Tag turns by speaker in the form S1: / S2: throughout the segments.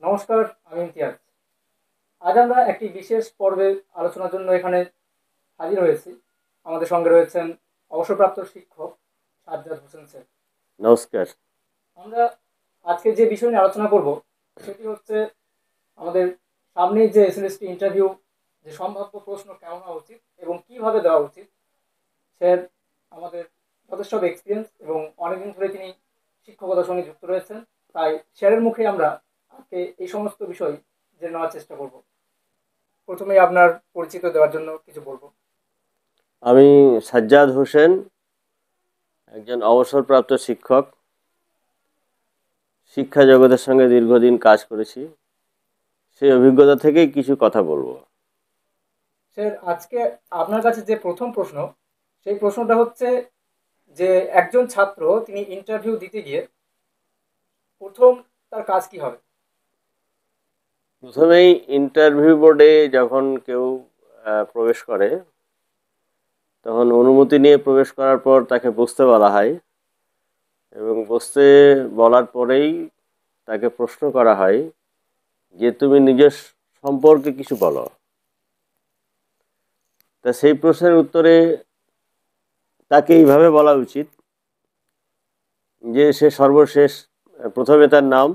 S1: নমস্কার, আমি ইমতিয়াজ। আজ আমরা একটি বিশেষ পর্বে আলোচনার জন্য এখানে হাজির হয়েছি। আমাদের সঙ্গে রয়েছেন অবসরপ্রাপ্ত শিক্ষক সাজ্জাদ হোসেন স্যার।
S2: নমস্কার।
S1: আমরা আজকে যে বিষয় নিয়ে আলোচনা করব সেটি হচ্ছে আমাদের সামনের যে এসএলএসটি ইন্টারভিউ, যে সম্ভাব্য প্রশ্ন কেমন হওয়া উচিত এবং কিভাবে দেওয়া উচিত। স্যার আমাদের যথেষ্ট এক্সপিরিয়েন্স এবং অনেকদিন ধরে তিনি শিক্ষকতার সঙ্গে যুক্ত রয়েছেন। তাই স্যারের মুখে আমরা আজকে এই সমস্ত বিষয় জেনে নেওয়ার চেষ্টা করব। প্রথমেই আপনার পরিচিত দেওয়ার জন্য কিছু বলবো।
S2: আমি সাজ্জাদ হোসেন, একজন অবসরপ্রাপ্ত শিক্ষক। শিক্ষা জগতের সঙ্গে দীর্ঘদিন কাজ করেছি। সেই অভিজ্ঞতা থেকেই কিছু কথা বলবো।
S1: স্যার, আজকে আপনার কাছে যে প্রথম প্রশ্ন, সেই প্রশ্নটা হচ্ছে যে একজন ছাত্র তিনি ইন্টারভিউ দিতে গিয়ে প্রথম তার কাজ কি হবে?
S2: প্রথমেই ইন্টারভিউ বোর্ডে যখন কেউ প্রবেশ করে, তখন অনুমতি নিয়ে প্রবেশ করার পর তাকে বসতে বলা হয় এবং বসতে বলার পরেই তাকে প্রশ্ন করা হয় যে তুমি নিজের সম্পর্কে কিছু বলো। তা সেই প্রশ্নের উত্তরে তাকে এইভাবে বলা উচিত যে সে সর্বশেষ, প্রথমে তার নাম,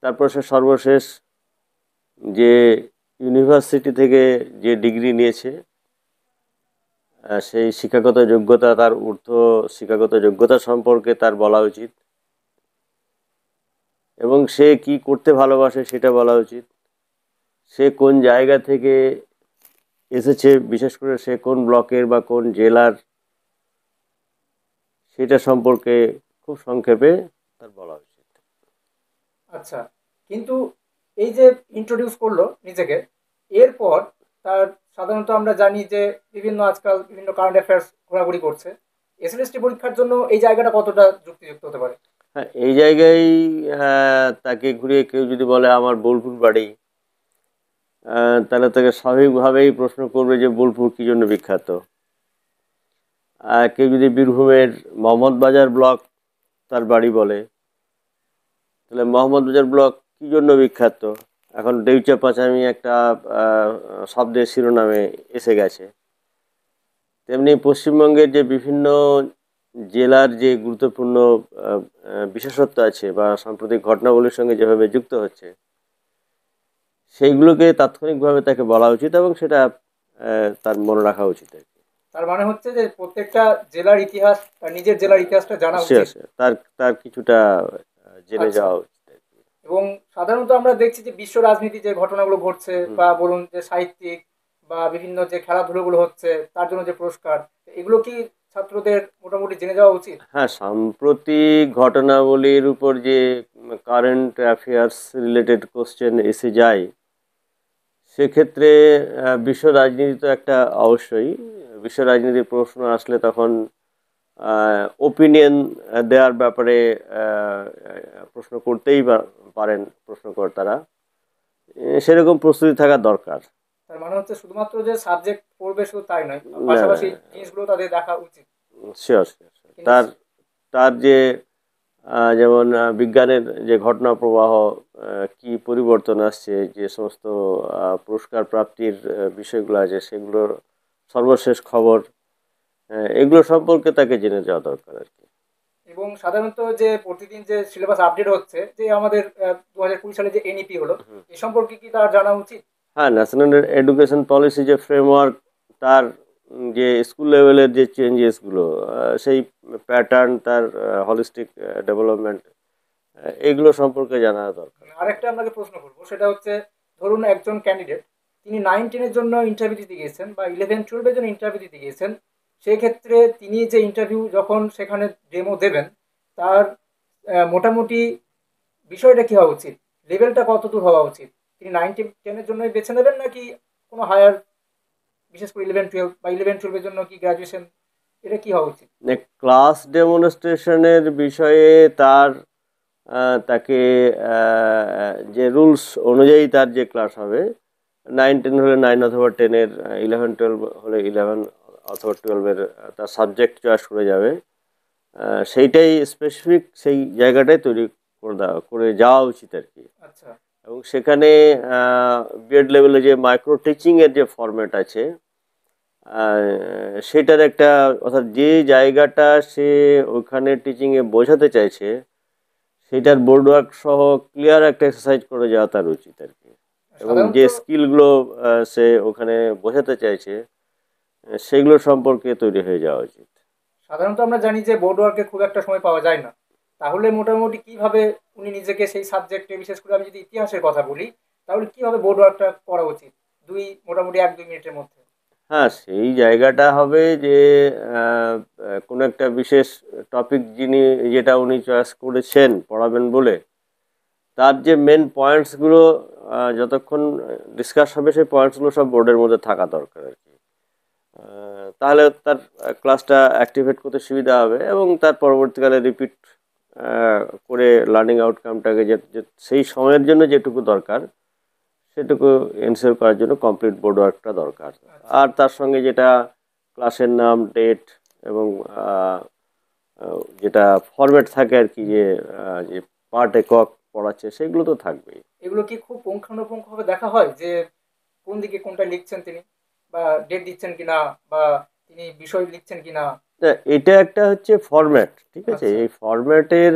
S2: তারপর সে সর্বশেষ যে ইউনিভার্সিটি থেকে যে ডিগ্রি নিয়েছে, সেই শিক্ষাগত যোগ্যতা, তার ঊর্ধ্ব শিক্ষাগত যোগ্যতা সম্পর্কে তার বলা উচিত এবং সে কি করতে ভালোবাসে সেটা বলা উচিত। সে কোন জায়গা থেকে এসেছে, বিশেষ করে সে কোন ব্লকের বা কোন জেলার, সেটা সম্পর্কে খুব সংক্ষেপে তার বলা উচিত।
S1: আচ্ছা, কিন্তু এই যে ইন্ট্রোডিউস করলো নিজেকে, এরপর তার সাধারণত আমরা জানি যে বিভিন্ন আজকাল বিভিন্ন কারেন্ট অ্যাফেয়ার্স ঘোরাঘুরি করছে। এসএলএসটি পরীক্ষার জন্য এই জায়গাটা কতটা যুক্তিযুক্ত হতে পারে?
S2: হ্যাঁ, এই জায়গায় তাকে ঘুরিয়ে কেউ যদি বলে আমার বোলপুর বাড়ি, তাহলে তাকে স্বাভাবিকভাবেই প্রশ্ন করবে যে বোলপুর কী জন্য বিখ্যাত। কেউ যদি বীরভূমের মোহাম্মদবাজার ব্লক তার বাড়ি বলে, তাহলে মোহাম্মদবাজার ব্লক কী জন্য বিখ্যাত। এখন ডেউচা পাঁচামি একটা শব্দের শিরোনামে এসে গেছে। তেমনি পশ্চিমবঙ্গের যে বিভিন্ন জেলার যে গুরুত্বপূর্ণ বিশেষত্ব আছে বা সাম্প্রতিক ঘটনাবলীর সঙ্গে যেভাবে যুক্ত হচ্ছে, সেইগুলোকে তাৎক্ষণিকভাবে তাকে বলা উচিত এবং সেটা তার মনে রাখা উচিত আর কি।
S1: তার মানে হচ্ছে যে প্রত্যেকটা জেলার ইতিহাস, তার নিজের জেলার ইতিহাসটা জানা
S2: শিওর
S1: উচিত।
S2: শিওর তার তার কিছুটা জেনে
S1: আচ্ছা,
S2: যাওয়া উচিত আর কি।
S1: এবং সাধারণত আমরা দেখছি যে বিশ্ব রাজনীতি যে ঘটনাগুলো ঘটছে,
S2: হুম।
S1: বা বলুন যে সাহিত্যিক বা বিভিন্ন যে খেলাধুলোগুলো হচ্ছে তার জন্য যে পুরস্কার, এগুলো কি ছাত্রদের মোটামুটি জেনে যাওয়া উচিত?
S2: হ্যাঁ, সাম্প্রতিক ঘটনাবলীর উপর যে কারেন্ট অ্যাফেয়ার্স রিলেটেড কোশ্চেন এসে যায়, সেক্ষেত্রে বিশ্ব রাজনীতি তো একটা অবশ্যই। বিশ্ব রাজনীতির প্রশ্ন আসলে তখন ওপিনিয়ন দেওয়ার ব্যাপারে প্রশ্ন করতেই পারেন প্রশ্নকর্তারা। সেরকম প্রস্তুতি থাকা দরকার।
S1: তার মানে হচ্ছে শুধুমাত্র যে সাবজেক্ট পড়বে শুধু তাই নয়,
S2: না,
S1: পাশাপাশি জিনিসগুলো তাদের দেখা উচিত।
S2: Sure sure.
S1: কিন্তু
S2: তার তার যে যেমন বিজ্ঞানের যে ঘটনা প্রবাহ, কি পরিবর্তন আসছে, যে সমস্ত পুরস্কার প্রাপ্তির বিষয়গুলো আছে, সেগুলোর সর্বশেষ খবর, এগুলো সম্পর্কে তাকে জেনে যাওয়া দরকার আর কি।
S1: এবং সাধারণত যে প্রতিদিন যে সিলেবাস আপডেট হচ্ছে, যে আমাদের 2020 সালে যে এনইপি হলো,
S2: হুম।
S1: এ সম্পর্কে কি তার জানা উচিত?
S2: হ্যাঁ, ন্যাশনাল এডুকেশন পলিসি যে ফ্রেমওয়ার্ক, তার যে স্কুল লেভেলের যে চেঞ্জেসগুলো, সেই প্যাটার্ন, তার হলিস্টিক ডেভেলপমেন্ট, এগুলো সম্পর্কে জানা দরকার।
S1: আরেকটা আপনাকে প্রশ্ন করবো, সেটা হচ্ছে ধরুন একজন ক্যান্ডিডেট তিনি 9-10-এর জন্য ইন্টারভিউ দিতে গিয়েছেন বা 11-12-এর জন্য ইন্টারভিউ দিতে গিয়েছেন। সেক্ষেত্রে তিনি যে ইন্টারভিউ যখন সেখানে ডেমো দেবেন, তার মোটামুটি বিষয়টা কি হওয়া উচিত, লেভেলটা কত দূর হওয়া উচিত? তিনি 9-10-এর জন্যই বেছে নেবেন নাকি কোনো হায়ার, বিশেষ করে 11-12 বা 11-12-এর জন্য কি গ্রাজুয়েশন, এটা কি হওয়া উচিত?
S2: ক্লাস ডেমনস্ট্রেশনের বিষয়ে তার তাকে যে রুলস অনুযায়ী তার যে ক্লাস হবে, 9-10 হলে 9 অথবা 10-এর, 11-12 হলে 11 অথবা 12-এর, তার সাবজেক্ট চয়েস করে যাবে। সেইটাই স্পেসিফিক, সেই জায়গাটাই তৈরি করে যাওয়া উচিত আর কি।
S1: আচ্ছা
S2: এবং সেখানে বিএড লেভেলে যে মাইক্রো টিচিংয়ের যে ফরম্যাট আছে, সেটার একটা, অর্থাৎ যে জায়গাটা সে ওখানে টিচিংয়ে বোঝাতে চাইছে সেটার বোর্ড ওয়ার্ক সহ ক্লিয়ার একটা এক্সারসাইজ করে যাওয়া তার উচিত আর কি। এবং
S1: সাধারণত
S2: যে স্কিলগুলো সে ওখানে বোঝাতে চাইছে সেগুলো সম্পর্কে তৈরি হয়ে যাওয়া উচিত।
S1: সাধারণত আমরা জানি যে বোর্ড ওয়ার্কে খুব একটা সময় পাওয়া যায় না, তাহলে মোটামুটি কিভাবে উনি নিজেকে সেই সাবজেক্টে, বিশেষ করে আমি যদি ইতিহাসের কথা বলি, তাহলে কিভাবে বোর্ড ওয়ার্কটা করা উচিত মোটামুটি 1-2 মিনিটের মধ্যে?
S2: হ্যাঁ, সেই জায়গাটা হবে যে কোনো একটা বিশেষ টপিক যেটা উনি চয়েস করেছেন পড়াবেন বলে, তার যে মেন পয়েন্টসগুলো যতক্ষণ ডিসকাস হবে সেই পয়েন্টসগুলো সব বোর্ডের মধ্যে থাকা দরকার আর কি। তাহলে তার ক্লাসটা অ্যাক্টিভেট করতে সুবিধা হবে এবং তার পরবর্তীকালে রিপিট করে লার্নিং আউটকামটাকে যে সেই সময়ের জন্য যেটুকু দরকার সেটুকু এনশিওর করার জন্য কমপ্লিট বোর্ড ওয়ার্কটা দরকার।
S1: আচ্ছা
S2: আর তার সঙ্গে যেটা ক্লাসের নাম, ডেট এবং যেটা ফরম্যাট থাকে আর কি, যে পার্ট একক পড়াচ্ছে সেগুলো তো থাকবেই।
S1: এগুলো কি খুব পুঙ্খানুপুঙ্খভাবে দেখা হয় যে কোন দিকে কোনটা লিখছেন তিনি, বা ডেট দিচ্ছেন কিনা, বা তিনি বিষয় লিখছেন কিনা?
S2: তা এটা একটা হচ্ছে ফরম্যাট, ঠিক আছে।
S1: আচ্ছা
S2: এই ফরম্যাটের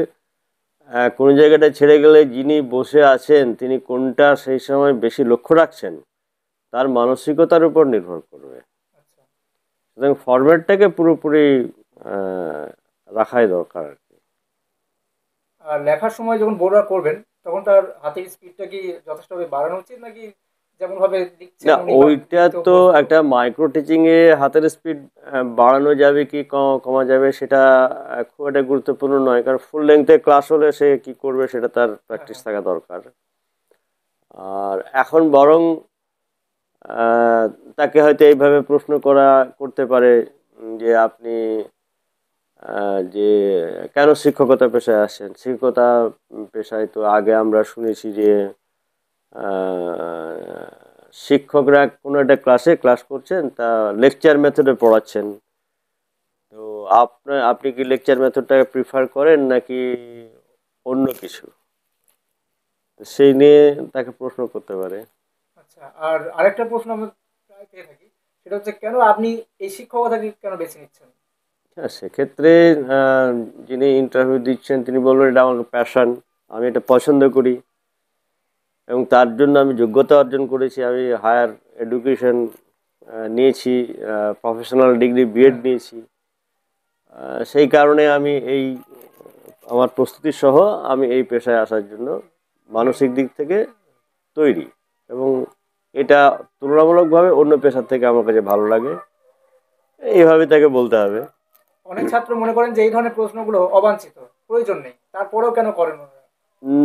S2: কোনো জায়গাটা ছেড়ে গেলে যিনি বসে আছেন তিনি কোনটা সেই সময় বেশি লক্ষ্য রাখছেন তার মানসিকতার উপর নির্ভর করবে।
S1: আচ্ছা।
S2: সুতরাং ফরম্যাটটাকে পুরোপুরি আহ, রাখাই দরকার আর কি।
S1: আর লেখার সময় যখন বোর্ড ওয়ার্ক করবেন, তখন তার হাতের স্পিডটা কি যথেষ্টভাবে বাড়ানো উচিত, নাকি যেমন ভাবে লিখছেন
S2: না,
S1: উনি বা
S2: ওইটা
S1: লিখতে
S2: তো
S1: অভ্যস্ত?
S2: একটা মাইক্রো টিচিং এ হাতের স্পিড বাড়ানো যাবে কি কমা যাবে সেটা খুব একটা গুরুত্বপূর্ণ নয়, কারণ ফুল লেন্থে ক্লাস হলে সে কি করবে সেটা তার
S1: হ্যাঁ
S2: প্র্যাকটিস
S1: হ্যাঁ।
S2: থাকা দরকার। আর এখন বরং আহ, তাকে হয়তো এইভাবে প্রশ্ন করতে পারে যে আপনি যে কেন শিক্ষকতা পেশায় আসেন। শিক্ষকতা পেশায় তো আগে আমরা শুনেছি যে আহ, শিক্ষকরা কোনো একটা ক্লাস করছেন, তা লেকচার মেথডে পড়াচ্ছেন। তো আপনি কি লেকচার মেথডটাকে প্রিফার করেন নাকি অন্য কিছু, সেই নিয়ে তাকে প্রশ্ন করতে পারে।
S1: আচ্ছা, আর আরেকটা প্রশ্ন আমরা প্রায় পেয়ে থাকি, সেটা হচ্ছে কেন আপনি এই শিক্ষকতাকে কেন বেছে নিচ্ছেন?
S2: হ্যাঁ, সেক্ষেত্রে আহ, যিনি ইন্টারভিউ দিচ্ছেন তিনি বলবেন এটা আমার প্যাশন, আমি এটা পছন্দ করি এবং তার জন্য আমি যোগ্যতা অর্জন করেছি, আমি হায়ার এডুকেশন নিয়েছি, প্রফেশনাল ডিগ্রি বিএড
S1: হ্যাঁ।
S2: নিয়েছি। সেই কারণে আমি আমার প্রস্তুতি সহ আমি এই পেশায় আসার জন্য মানসিক দিক থেকে তৈরি, এবং এটা তুলনামূলকভাবে অন্য পেশার থেকে আমার কাছে ভালো লাগে, এইভাবে তাকে বলতে হবে।
S1: অনেক ছাত্র মনে করেন যে এই ধরনের প্রশ্নগুলো অবাঞ্ছিত, প্রয়োজন নেই, তারপরেও কেন করেন ওনারা?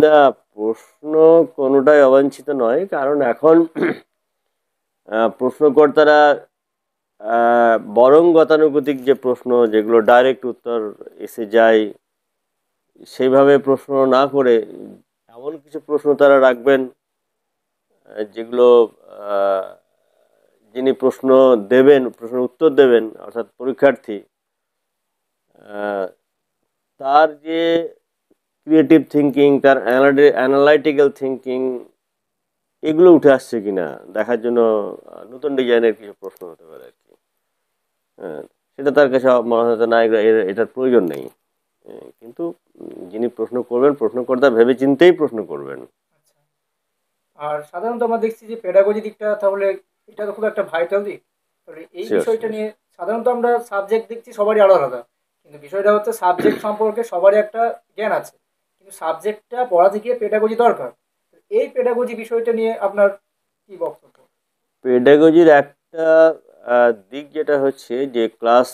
S2: না, প্রশ্ন কোনোটাই অবাঞ্ছিত নয়, কারণ এখন প্রশ্নকর্তারা বরং গতানুগতিক যে প্রশ্ন যেগুলো ডাইরেক্ট উত্তর এসে যায় সেইভাবে প্রশ্ন না করে এমন কিছু প্রশ্ন তারা রাখবেন যেগুলো আহ, যিনি প্রশ্নের উত্তর দেবেন অর্থাৎ পরীক্ষার্থী, আহ, তার যে ক্রিয়েটিভ থিঙ্কিং, তার অ্যানালাইটিক্যাল থিঙ্কিং এগুলো উঠে আসছে কিনা দেখার জন্য নতুন ডিজাইনের কিছু প্রশ্ন হতে পারে আর কি। হ্যাঁ, সেটা তার কাছে মনে হতো না এটার প্রয়োজন নেই। কিন্তু যিনি প্রশ্ন করবেন প্রশ্নকর্তা ভেবে চিন্তেই প্রশ্ন করবেন।
S1: আচ্ছা। আর সাধারণত আমরা দেখছি যে পেডাগজি দিকটা, তাহলে এটা তো খুব একটা ভাইটাল দিক। তাহলে এই
S2: শিওর
S1: বিষয়টা
S2: শিওর।
S1: নিয়ে সাধারণত আমরা সাবজেক্ট দেখছি সবারই আলাদা আলাদা, কিন্তু বিষয়টা হচ্ছে সাবজেক্ট সম্পর্কে সবারই একটা জ্ঞান আছে, কিন্তু সাবজেক্টটা পড়াতে গিয়ে পেডাগজি দরকার। তো এই পেডাগজি বিষয়টা নিয়ে আপনার কি বক্তব্য?
S2: পেডাগজির একটা দিক যেটা হচ্ছে যে ক্লাস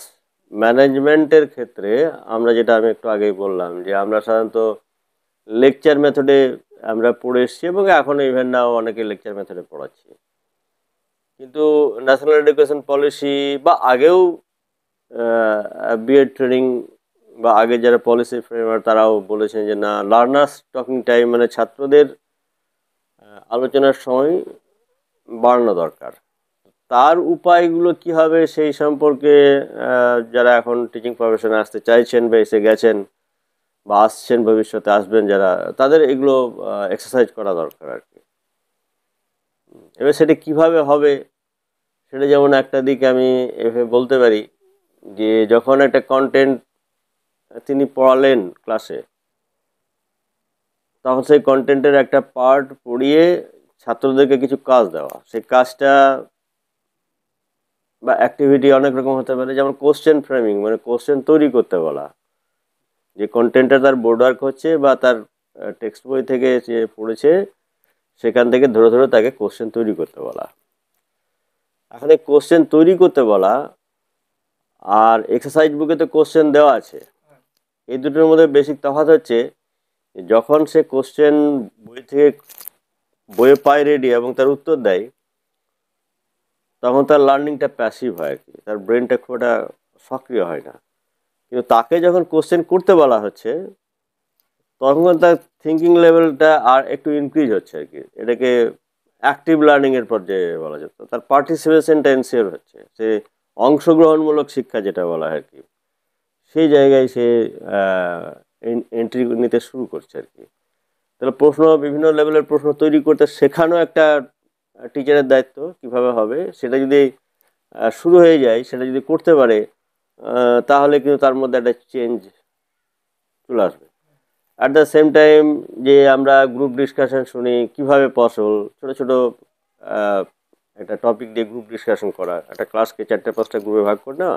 S2: ম্যানেজমেন্টের ক্ষেত্রে আমি একটু আগেই বললাম যে আমরা সাধারণত লেকচার মেথডে আমরা পড়ে এসেছি এবং এখন ইভেন নাও অনেকে লেকচার মেথডে পড়াচ্ছি। কিন্তু ন্যাশনাল এডুকেশন পলিসি বা আগেও বিএড ট্রেনিং বা আগে যারা পলিসি ফ্রেমার তারাও বলেছেন যে না, লার্নার্স টকিং টাইম মানে ছাত্রদের আলোচনার সময় বাড়ানো দরকার। তার উপায়গুলো কি হবে সেই সম্পর্কে যারা এখন টিচিং প্রফেশনে আসতে চাইছেন বা এসে গেছেন বা আসছেন, ভবিষ্যতে আসবেন যারা, তাদের এগুলো এক্সারসাইজ করা দরকার আর কি। এবার সেটা কিভাবে হবে, সেটা যেমন একটা দিক আমি এভাবে বলতে পারি যে যখন একটা কন্টেন্ট তিনি পড়ালেন ক্লাসে, তখন সেই কন্টেন্টের একটা পার্ট পড়িয়ে ছাত্রদেরকে কিছু কাজ দেওয়া, সেই কাজটা বা অ্যাক্টিভিটি অনেক রকম হতে পারে। যেমন কোশ্চেন ফ্রেমিং, মানে কোশ্চেন তৈরি করতে বলা, যে কন্টেন্টটা তার বোর্ড ওয়ার্ক হচ্ছে বা তার টেক্সট বই থেকে যে পড়েছে সেখান থেকে ধরে ধরে তাকে কোশ্চেন তৈরি করতে বলা। এখন এই কোশ্চেন তৈরি করতে বলা আর এক্সারসাইজ বুকে তো কোশ্চেন দেওয়া আছে, এই দুটোর মধ্যে বেসিক তফাৎ হচ্ছে যখন সে কোশ্চেন বই থেকে বইয়ে পায় রেডি এবং তার উত্তর দেয়, তখন তার লার্নিংটা প্যাসিভ হয় আর কি, তার ব্রেনটা খুব একটা সক্রিয় হয় না। কিন্তু তাকে যখন কোশ্চেন করতে বলা হচ্ছে, তখন তার থিঙ্কিং লেভেলটা আর একটু ইনক্রিজ হচ্ছে আর কি। এটাকে অ্যাক্টিভ লার্নিং এর পর্যায়ে বলা যেত। তার পার্টিসিপেশনটা এনশিওর হচ্ছে, সে অংশগ্রহণমূলক শিক্ষা যেটা বলা হয় আর কি, সেই জায়গায় সে এন্ট্রি নিতে শুরু করছে আর কি। তাহলে প্রশ্ন, বিভিন্ন লেভেলের প্রশ্ন তৈরি করতে শেখানো একটা টিচারের দায়িত্ব। কিভাবে হবে সেটা যদি শুরু হয়ে যায়, সেটা যদি করতে পারে, তাহলে কিন্তু তার মধ্যে একটা চেঞ্জ চলে আসবে। অ্যাট দ্য সেম টাইম যে আমরা গ্রুপ ডিসকাশন শুনি, কিভাবে পসিবল ছোট ছোট আহ, একটা টপিক দিয়ে গ্রুপ ডিসকাশন করা, একটা ক্লাসকে 4-5টা গ্রুপে ভাগ করে না,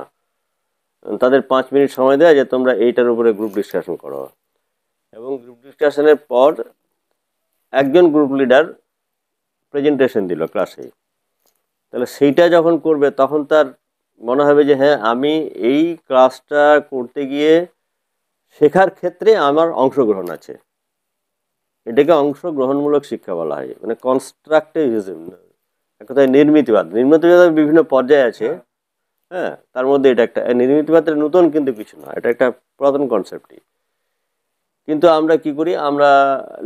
S2: তাদের 5 মিনিট সময় দেয় যে তোমরা এইটার উপরে গ্রুপ ডিসকাশন করো, এবং গ্রুপ ডিসকাশনের পর একজন গ্রুপ লিডার প্রেজেন্টেশন দিল ক্লাসে। তাহলে সেইটা যখন করবে তখন তার মনে হবে যে হ্যাঁ, আমি এই ক্লাসটা করতে গিয়ে শেখার ক্ষেত্রে আমার অংশগ্রহণ আছে। এটাকে অংশগ্রহণমূলক শিক্ষা বলা হয়, মানে কনস্ট্রাকটিভিজম, এক কথায় নির্মিতিবাদ। নির্মিতিবাদের বিভিন্ন পর্যায়ে আছে। হ্যাঁ, তার মধ্যে এটা একটা নির্মিতিবাদের নতুন কিন্তু কিছু না, এটা একটা পুরাতন কনসেপ্টই। কিন্তু আমরা কি করি, আমরা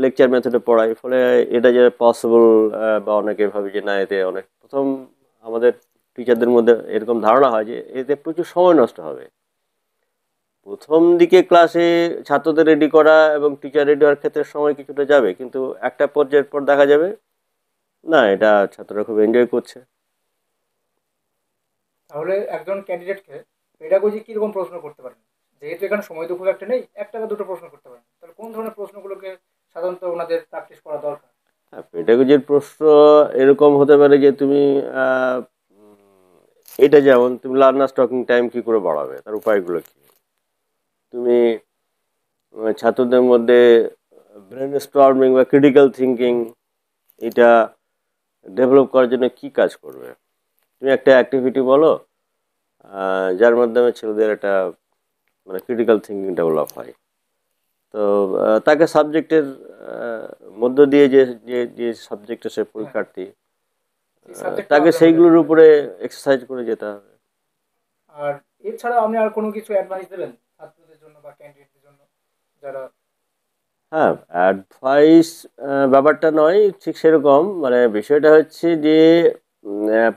S2: লেকচার মেথডে পড়াই, ফলে এটা যে পসিবল, বা অনেকে ভাবে যে না, এতে অনেক, প্রথম আমাদের টিচারদের মধ্যে এরকম ধারণা হয় যে এতে প্রচুর সময় নষ্ট হবে। প্রথম দিকে ক্লাসে ছাত্রদের রেডি করা এবং টিচার রেডি হওয়ার ক্ষেত্রে সময় কিছুটা যাবে, কিন্তু একটা পর্যায়ের পর দেখা যাবে না, এটা ছাত্ররা খুব এনজয় করছে।
S1: তাহলে একজন ক্যান্ডিডেটকে পেডাগজি কিরকম প্রশ্ন করতে পারেন? যেহেতু এখানে সময় তো খুব একটা নেই, একটা বা দুটো প্রশ্ন করতে পারেন, তাহলে কোন ধরনের প্রশ্নগুলোকে সাধারণত ওনাদের প্র্যাকটিস করা দরকার?
S2: হ্যাঁ, পেডাগজির প্রশ্ন এরকম হতে পারে যে তুমি আহ, উম, এটা যেমন তুমি লার্নার্স টকিং টাইম কি করে বাড়াবে, তার উপায়গুলো কি, তুমি ছাত্রদের মধ্যে ব্রেন স্টর্মিং বা ক্রিটিক্যাল থিঙ্কিং এটা ডেভেলপ করার জন্য কি কাজ করবে। তুমি একটা অ্যাক্টিভিটি বলো যার মাধ্যমে ছেলেদের একটা মানে ক্রিটিক্যাল থিঙ্কিং ডেভেলপ হয়। তো তাকে সাবজেক্টের মধ্য দিয়ে যে যে যে সাবজেক্টে সে
S1: হ্যাঁ,
S2: পরীক্ষার্থী,
S1: সেই সাবজেক্টটা
S2: তাকে
S1: আগ্রহ
S2: সেইগুলোর
S1: দেখাতে হবে।
S2: উপরে এক্সারসাইজ করে যেতে হবে।
S1: আর এছাড়া আপনি আর কোনো কিছু অ্যাডভাইস দেবেন ছাত্রদের জন্য বা ক্যান্ডিডেটদের জন্য যারা?
S2: হ্যাঁ, অ্যাডভাইস ব্যাপারটা নয় ঠিক সেরকম, মানে বিষয়টা হচ্ছে যে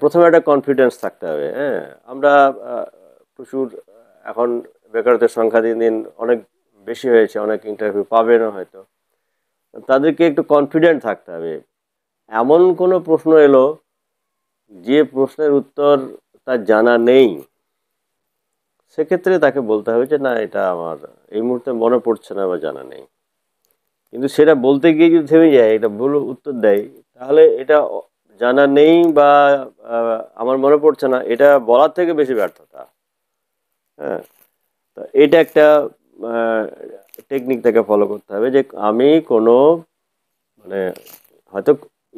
S2: প্রথমে একটা কনফিডেন্স থাকতে হবে। হ্যাঁ, আমরা আহ, প্রচুর এখন বেকারত্বের সংখ্যা দিন দিন অনেক বেশি হয়েছে, অনেক ইন্টারভিউ পাবে না হয়তো। তাদেরকে একটু কনফিডেন্ট থাকতে হবে। এমন কোনো প্রশ্ন এলো যে প্রশ্নের উত্তর তার জানা নেই, সেক্ষেত্রে তাকে বলতে হবে যে না, এটা আমার এই মুহূর্তে মনে পড়ছে না বা জানা নেই। কিন্তু সেটা বলতে গিয়ে যদি থেমে যায়, এটা ভুল উত্তর দেয়, তাহলে এটা জানা নেই বা আমার মনে পড়ছে না, এটা বলার থেকে বেশি ব্যর্থতা। হ্যাঁ, তো এটা একটা টেকনিক তাকে ফলো করতে হবে যে আমি কোনো মানে হয়তো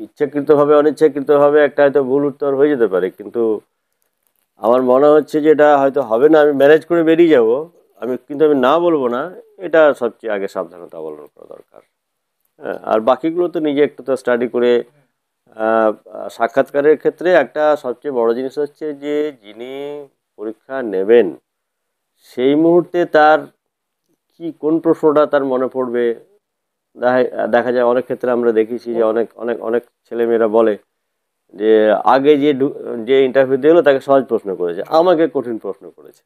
S2: ইচ্ছাকৃতভাবে অনিচ্ছাকৃতভাবে একটা হয়তো ভুল উত্তর হয়ে যেতে পারে, কিন্তু আমার মনে হচ্ছে যে এটা হয়তো হবে না, আমি ম্যানেজ করে বেরিয়ে যাব, আমি না বলবো না। এটা সবচেয়ে আগে সাবধানতা অবলম্বন করা দরকার। হ্যাঁ, আর বাকিগুলো তো নিজে একটু তো স্টাডি করে সাক্ষাৎকারের ক্ষেত্রে একটা সবচেয়ে বড় জিনিস হচ্ছে যে যিনি পরীক্ষা নেবেন সেই মুহূর্তে তার কি কোন প্রশ্নটা তার মনে পড়বে। দেখা দেখা যায় অনেক ক্ষেত্রে আমরা দেখেছি যে অনেক অনেক অনেক ছেলেমেয়েরা বলে যে আগে যে ইন্টারভিউ দিলো তাকে সহজ প্রশ্ন করেছে, আমাকে কঠিন প্রশ্ন করেছে।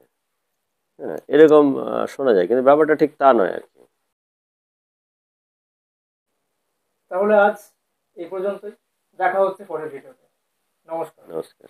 S2: হ্যাঁ, এরকম শোনা যায়, কিন্তু ব্যাপারটা ঠিক তা নয় আর কি।
S1: তাহলে আজ এই পর্যন্তই, দেখা হচ্ছে পরের ভিডিওতে। নমস্কার।
S2: নমস্কার।